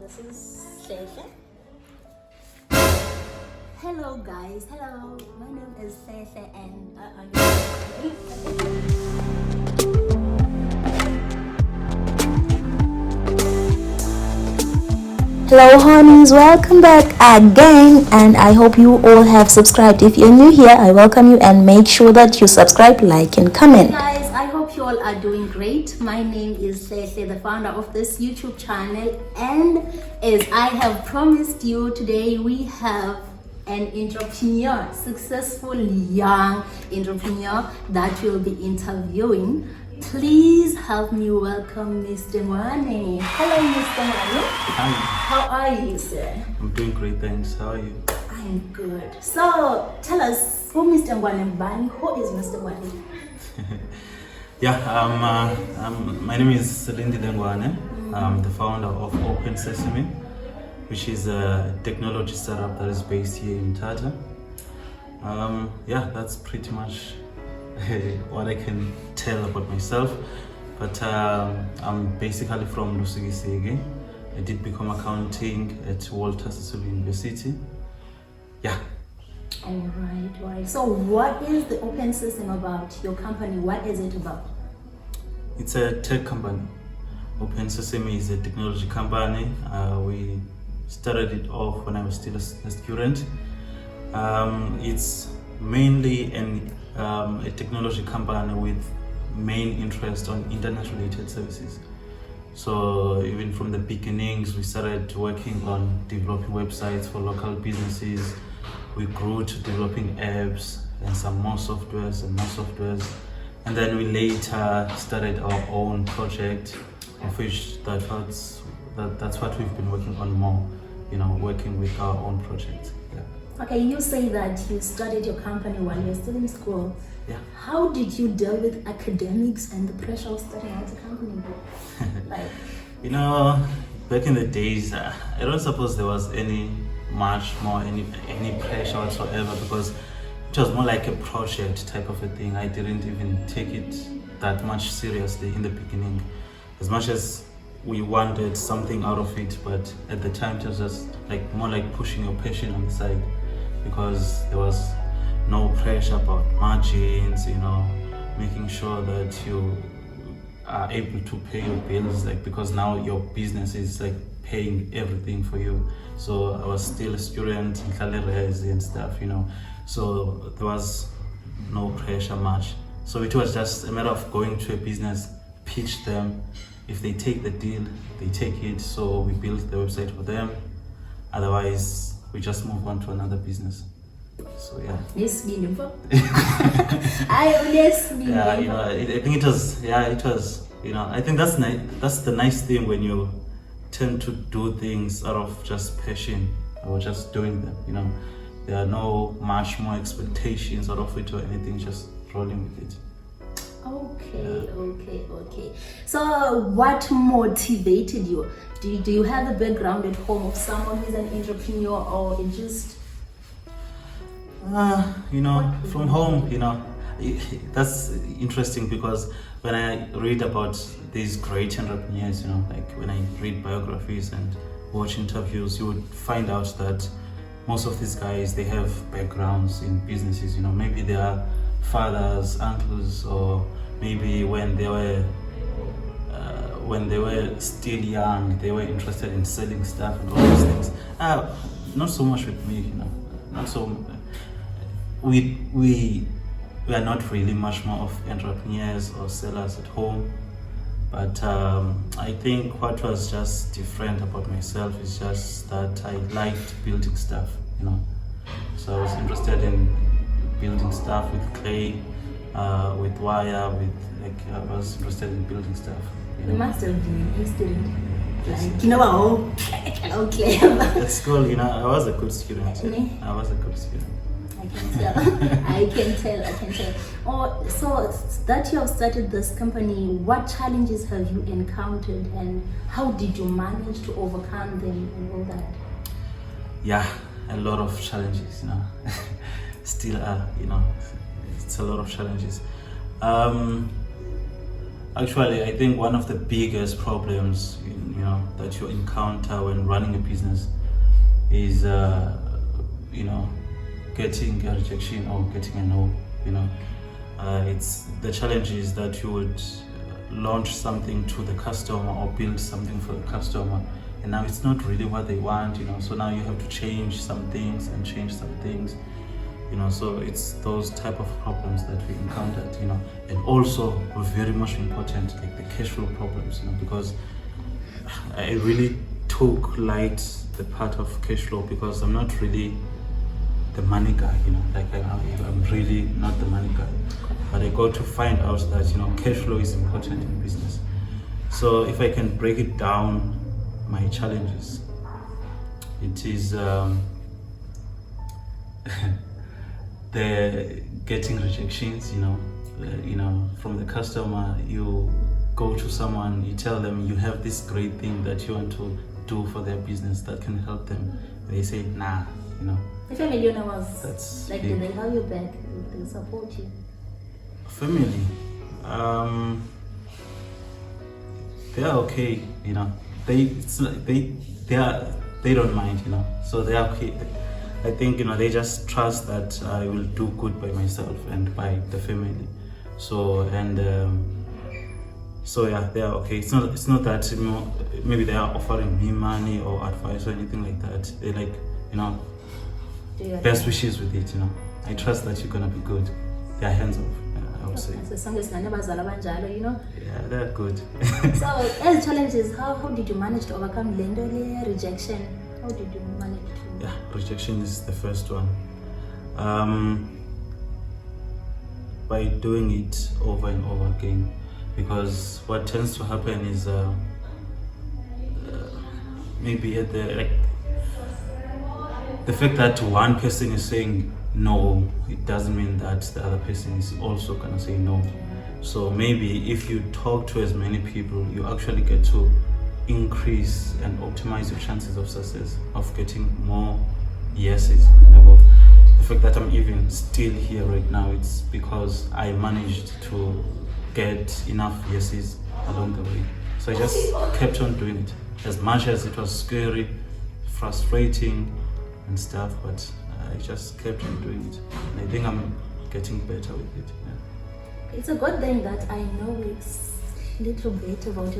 this is Sesame. Hello guys, hello. My name is Sesame and hello honeys, welcome back again, and I hope you all have subscribed. If you're new here, I welcome you and make sure that you subscribe, like and comment. Hey guys, I hope you all are doing great. My name is Sesame, the founder of this YouTube channel, and as I have promised you, today we have an entrepreneur, successful young entrepreneur that we'll be interviewing. Please help me welcome Mr Ngwane. Hello, Mr Ngwane. Hi. How are you, sir? I'm doing great, thanks. How are you? I'm good. So, tell us, who Mr Ngwane Mbani? Who is Mr Ngwane? My name is Silindile. I'm the founder of Sesame, which is a technology startup that is based here in Tata. That's pretty much what I can tell about myself. But I'm basically from Lusigi. I did become accounting at Walter Sisulu University. Yeah. All right. So what is the Open System about? Your company, what is it about? It's a tech company. Open Sesame is a technology company. We started it off when I was still a student. It's mainly a technology company with main interest on internet-related services. So even from the beginnings, we started working on developing websites for local businesses. We grew to developing apps and some more softwares. And then we later started our own project, of which that's what we've been working on more, working with our own project. Yeah. Okay, you say that you started your company while you're still in school. Yeah. How did you deal with academics and the pressure of starting out a company? Back in the days, I don't suppose there was any pressure whatsoever, because it was more like a project type of a thing. I didn't even take it that much seriously in the beginning, as much as we wanted something out of it, but at the time it was just more like pushing your passion on the side, because there was no pressure about margins, making sure that you are able to pay your bills, because now your business is paying everything for you. So I was still a student in Resi and stuff, so there was no pressure much. So it was just a matter of going to a business, pitch them. If they take the deal, they take it. So we built the website for them. Otherwise, we just move on to another business. So yeah. Yes, beautiful. I think it was. I think that's nice. That's the nice thing when you tend to do things out of just passion or just doing them. There are no much more expectations out of it or anything. Just rolling with it. Okay. So what motivated you? Do you have a background at home of someone who's an entrepreneur, or it just from home, that's interesting, because when I read about these great entrepreneurs, when I read biographies and watch interviews, you would find out that most of these guys, they have backgrounds in businesses. Maybe they are fathers, uncles, or maybe when they were still young, they were interested in selling stuff and all those things. Not so much with me, not so. We are not really much more of entrepreneurs or sellers at home, but I think what was just different about myself is just that I liked building stuff, So I was interested in building stuff with clay, with wire, I was interested in building stuff. You must have been a student. Okay. At school, I was a good student. I can tell. Oh, so that you have started this company, what challenges have you encountered, and how did you manage to overcome them and all that? Yeah, a lot of challenges, Still are, it's a lot of challenges. Actually, I think one of the biggest problems, that you encounter when running a business is, getting a rejection or getting a no. It's the challenge is that you would launch something to the customer or build something for the customer, and now it's not really what they want. So now you have to change some things and change some things. So it's those type of problems that we encountered, and also very much important, like the cash flow problems, because I really took light the part of cash flow because I'm not really the money guy, like I'm really not the money guy, but I got to find out that, cash flow is important in business. So if I can break it down, my challenges, it is, the getting rejections, from the customer. You go to someone, you tell them you have this great thing that you want to do for their business that can help them. They say, nah, The family was that's like, big. do they have your back? Do they support you? Family, they are okay, they don't mind, so they are okay. I think, they just trust that I will do good by myself and by the family. So, and so yeah, they are okay. It's not that, maybe they are offering me money or advice or anything like that. They like, best wishes with it, I trust that you're gonna be good. They are hands off, I would say. Yeah, they're good. So, as challenges, how did you manage to overcome rejection? How did you manage to? Yeah, rejection is the first one. By doing it over and over again, because what tends to happen is maybe at the fact that one person is saying no, it doesn't mean that the other person is also gonna say no. So maybe if you talk to as many people, you actually get to increase and optimize your chances of success, of getting more yeses. The fact that I'm even still here right now, it's because I managed to get enough yeses along the way. So I just kept on doing it, as much as it was scary, frustrating and stuff, but I just kept on doing it. And I think I'm getting better with it. Yeah. It's a good thing that I know it's little bit about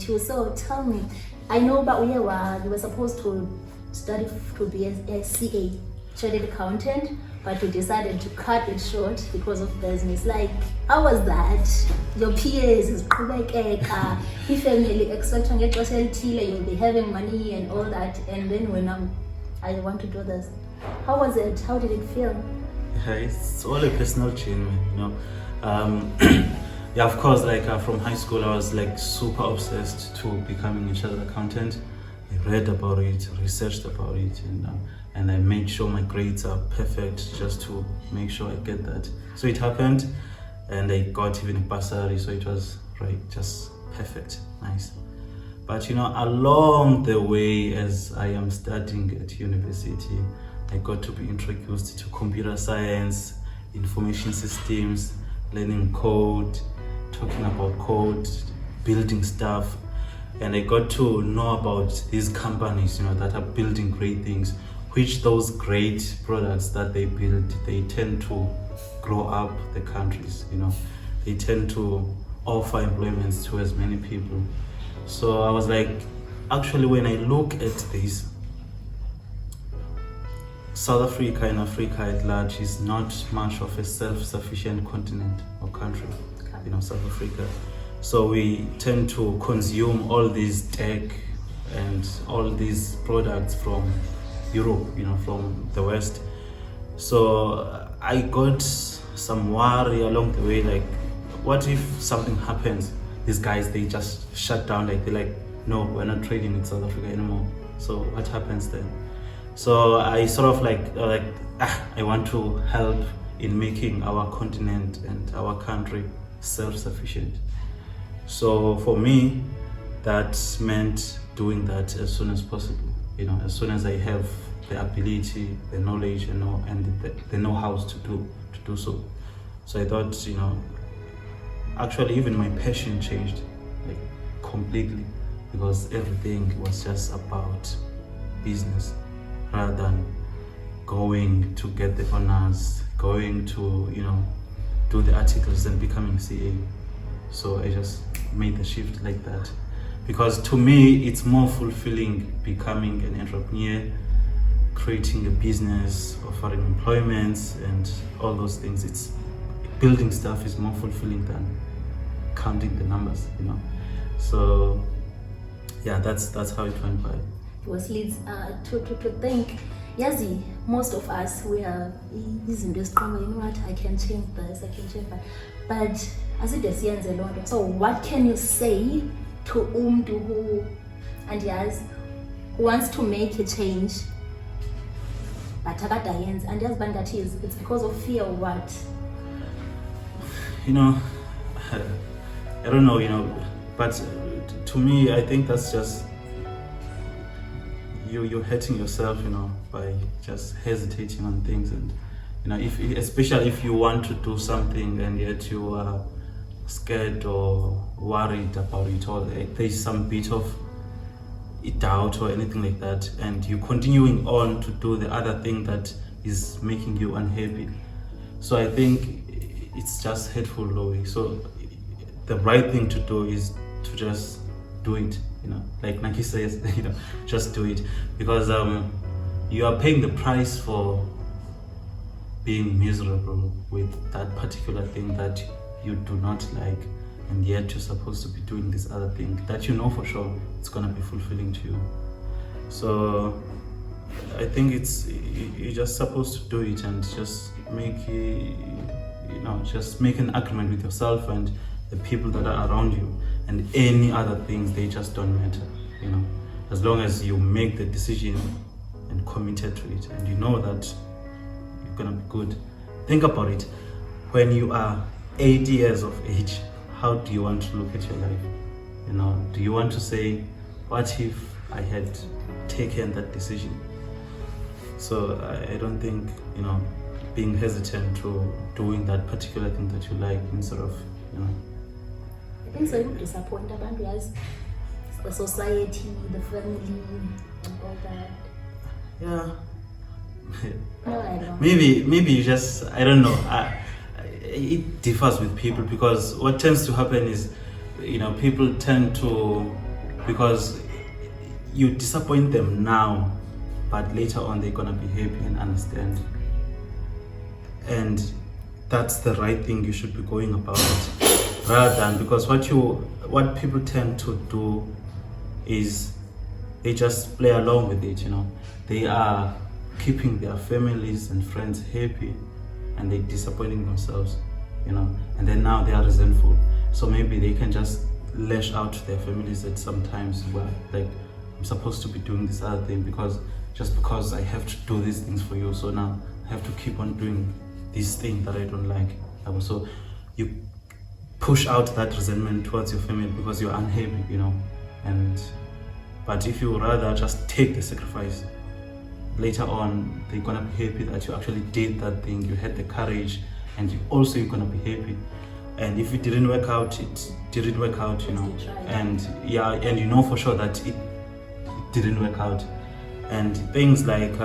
you. So tell me, I know, but you were supposed to study to be a CA, chartered accountant, but you decided to cut it short because of business. Like, how was that? Your peers is if family expecting you'll be having money and all that, and then when I want to do this, how was it? How did it feel? Yeah, it's all a personal journey, Yeah, of course, from high school, I was super obsessed to becoming a chartered accountant. I read about it, researched about it, and I made sure my grades are perfect just to make sure I get that. So it happened, and I got even a bursary, so it was just perfect, nice. But along the way, as I am studying at university, I got to be introduced to computer science, information systems, learning code, talking about code, building stuff, and I got to know about these companies, that are building great things, which those great products that they build, they tend to grow up the countries, they tend to offer employment to as many people. So I was like, actually, when I look at this, South Africa and Africa at large is not much of a self-sufficient continent or country, South Africa. So we tend to consume all these tech and all these products from Europe, from the West. So I got some worry along the way, what if something happens? These guys, they just shut down, they're like, no, we're not trading in South Africa anymore. So what happens then? So I sort of I want to help in making our continent and our country self-sufficient. So for me, that meant doing that as soon as possible. As soon as I have the ability, the knowledge, and the know-how to do so. So I thought, actually even my passion changed like completely, because everything was just about business rather than going to get the honors, going to, you know, do the articles and becoming CA. So I just made the shift like that, because to me it's more fulfilling becoming an entrepreneur, creating a business, offering employments and all those things. It's building stuff is more fulfilling than counting the numbers, you know. So yeah, that's how it went by. It was leads to think, yazi, most of us, we are izinto esiqonda, you know what, I can change this, I can change that, but aside siyenze loo nto. So what can you say to umntu who, and yes, who wants to make a change but akadayenzi, and yes, but that is, it's because of fear or what? You know, I don't know, you know, but to me, I think that's just you're hurting yourself, you know, by just hesitating on things. And you know, if especially if you want to do something and yet you are scared or worried about it, or there's some bit of doubt or anything like that, and you're continuing on to do the other thing that is making you unhappy. So I think it's just hurtful, Louis. So the right thing to do is to just do it, you know, like Nike says, you know, just do it, because you are paying the price for being miserable with that particular thing that you do not like, and yet you're supposed to be doing this other thing that you know for sure it's gonna be fulfilling to you. So I think you're just supposed to do it and just make just make an agreement with yourself and the people that are around you, and any other things, they just don't matter, you know, as long as you make the decision and committed to it and you know that you're gonna be good. Think about it, when you are 80 years of age, how do you want to look at your life? You know, do you want to say, what if I had taken that decision? So I don't think, you know, being hesitant to doing that particular thing that you like instead of, you know. I think so you would disappoint abantu as the society, the family, and all that. Yeah. No, I don't. Maybe you just, I don't know. It differs with people, because what tends to happen is, you know, people tend to, because you disappoint them now, but later on they're gonna be happy and understand. And that's the right thing you should be going about it, rather than, because what people tend to do is they just play along with it, you know. They are keeping their families and friends happy, and they're disappointing themselves, you know, and then now they are resentful. So maybe they can just lash out to their families at some times, where like, I'm supposed to be doing this other thing because I have to do these things for you, so now I have to keep on doing this thing that I don't like. So you push out that resentment towards your family because you're unhappy, you know. But if you rather just take the sacrifice, later on they're gonna be happy that you actually did that thing, you had the courage, and you're gonna be happy. And if it didn't work out, it didn't work out, you know. And yeah, and you know for sure that it didn't work out. And things like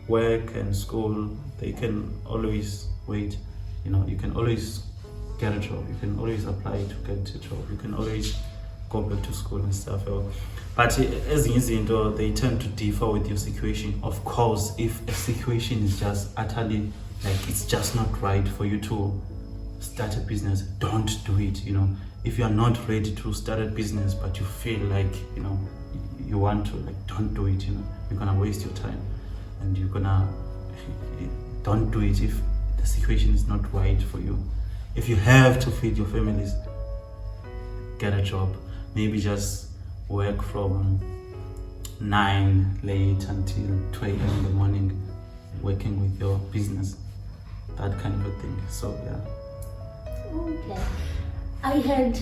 work and school, they can always wait, you know. You can always get a job, you can always apply to get a job, you can always go back to school and stuff. But as izinto, they tend to differ with your situation. Of course, if a situation is just utterly, like, it's just not right for you to start a business, don't do it, you know. If you are not ready to start a business but you feel like, you know, you want to, like, don't do it, you know. You're gonna waste your time, and don't do it if the situation is not right for you. If you have to feed your families, get a job. Maybe just work from 9 late until 2 a.m. in the morning, working with your business, that kind of a thing. So yeah. Okay. I heard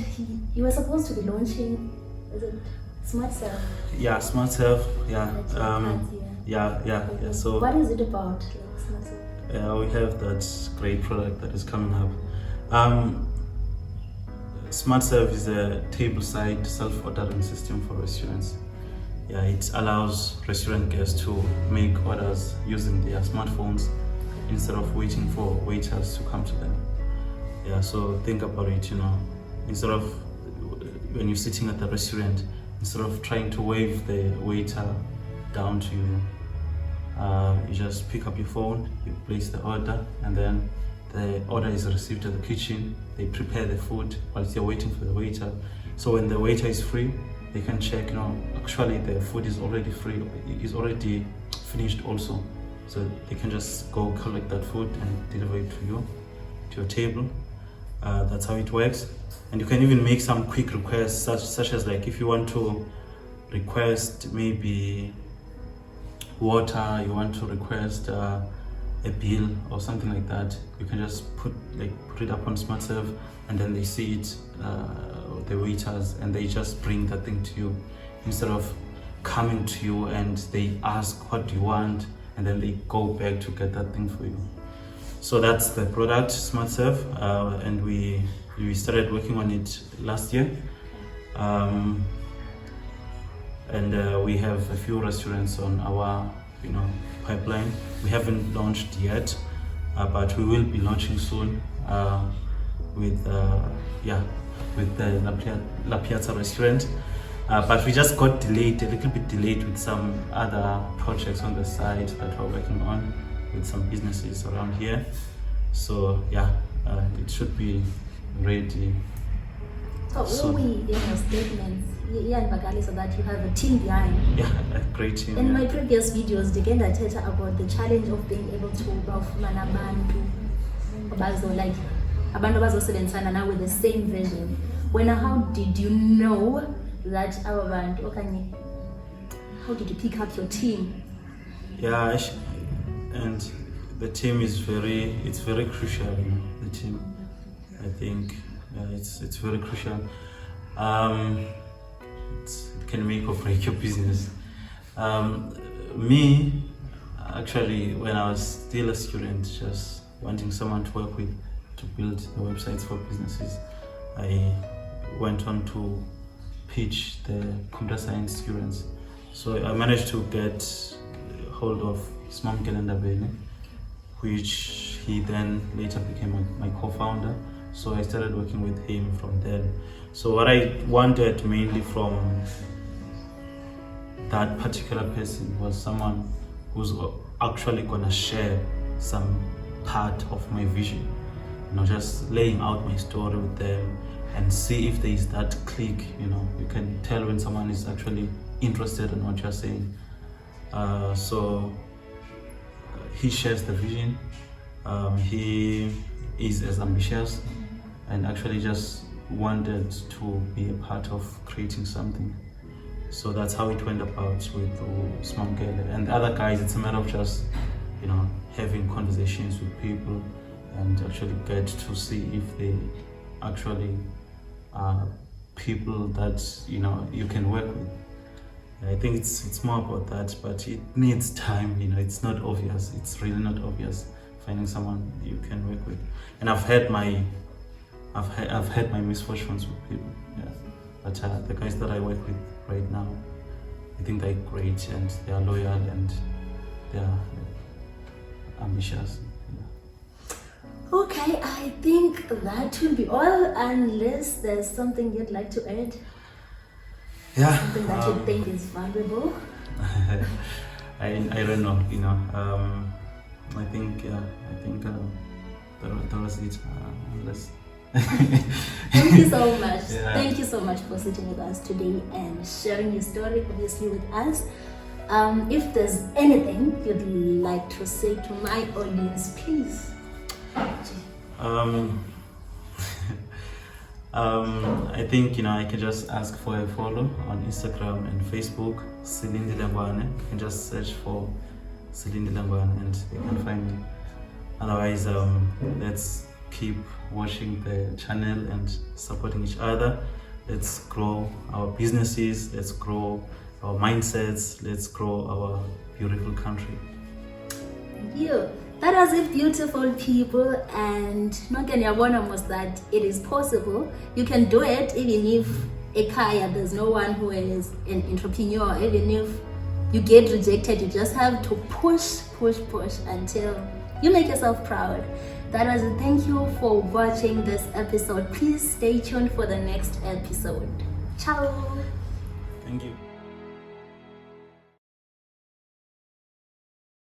you were supposed to be launching, is it Smart Self? Yeah, Smart Self. Yeah. Yeah. Yeah. So what is it about, like, Smart Self? we have that great product that is coming up. SmartServe is a table-side self-ordering system for restaurants. Yeah, it allows restaurant guests to make orders using their smartphones instead of waiting for waiters to come to them. Yeah, so think about it, instead of when you're sitting at the restaurant, instead of trying to wave the waiter down to you, you just pick up your phone, you place the order, and then the order is received at the kitchen. They prepare the food whilst you're waiting for the waiter. So when the waiter is free, they can check, actually the food is already free, is already finished also. So they can just go collect that food and deliver it to you, to your table. That's how it works. And you can even make some quick requests, such as like if you want to request maybe water, you want to request a bill or something like that, you can just put it up on SmartServe, and then they see it, the waiters, and they just bring that thing to you instead of coming to you and they ask what do you want, and then they go back to get that thing for you. So that's the product, SmartServe, and we started working on it last year, and we have a few restaurants on our pipeline. We haven't launched yet, but we will be launching soon with the La Piazza restaurant. But we just got a little bit delayed with some other projects on the side that we're working on with some businesses around here. So it should be ready. So in your statements, so that you have a team behind. Yeah, a great team. In my previous videos, they get about the challenge of being able to bafumana abantu like abantu abazosebenzisana now with the same vision. How did you know that okanye how did you pick up your team? Yeah, and the team is very crucial. The team, I think, it's very crucial. It can make or break your business. Me, actually, when I was still a student, just wanting someone to work with to build the websites for businesses, I went on to pitch the computer science students. So I managed to get hold of Silindile, which he then later became my co-founder. So I started working with him from then. So what I wanted mainly from that particular person was someone who's actually gonna share some part of my vision, just laying out my story with them and see if there is that click. You can tell when someone is actually interested in what you're saying. So he shares the vision. He is as ambitious and actually just wanted to be a part of creating something. So that's how it went about with Silindile. And the other guys, it's a matter of just having conversations with people and actually get to see if they actually are people that you can work with. I think it's more about that, but it needs time. It's not obvious. It's really not obvious finding someone you can work with. And I've had my misfortunes with people. Yeah. But the guys that I work with right now, I think they're great and they are loyal and they are ambitious. Yeah. Okay, I think that will be all, unless there's something you'd like to add. Yeah. Something that you think is valuable. I don't know. I think that was it. Unless. Thank you so much. Yeah. Thank you so much for sitting with us today and sharing your story, obviously, with us. If there's anything you'd like to say to my audience, please. I think I can just ask for a follow on Instagram and Facebook, Silindile Ngwane. You can just search for Silindile Ngwane and you can find me. Otherwise, let's keep watching the channel and supporting each other. Let's grow our businesses, let's grow our mindsets, let's grow our beautiful country. Thank you. That was it, beautiful people, and Nonken Yabona was that it is possible. You can do it even if there's no one who is an entrepreneur. Even if you get rejected, you just have to push until you make yourself proud. That was it. Thank you for watching this episode. Please stay tuned for the next episode. Ciao.